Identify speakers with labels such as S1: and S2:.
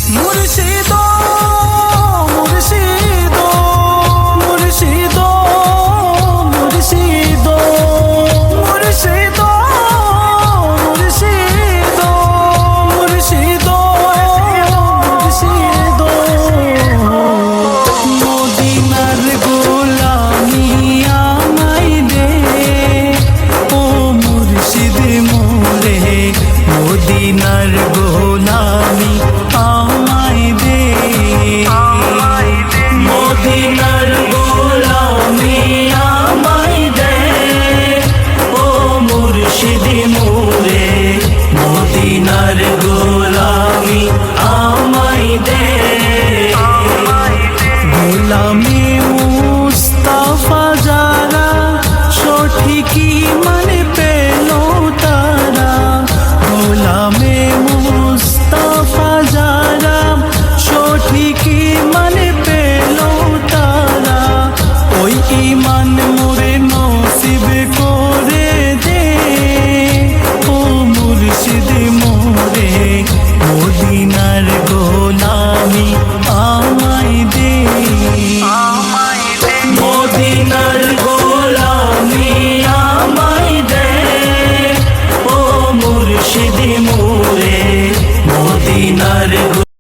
S1: মুর্শিদ মুর্শিদ মুর্শিদ মুর্শিদ মুর্শিদ মুর্শিদ মুর্শিদ মুর্শিদ মদিনার গোলামি আমায় দে ও মুর্শিদ মোরে মদিনার গোলামি আমায় দে মদিনার গোলামি আমায় দে ও মুর্শিদ মোরে মদিনার গোলামি আমায় দে গোলামি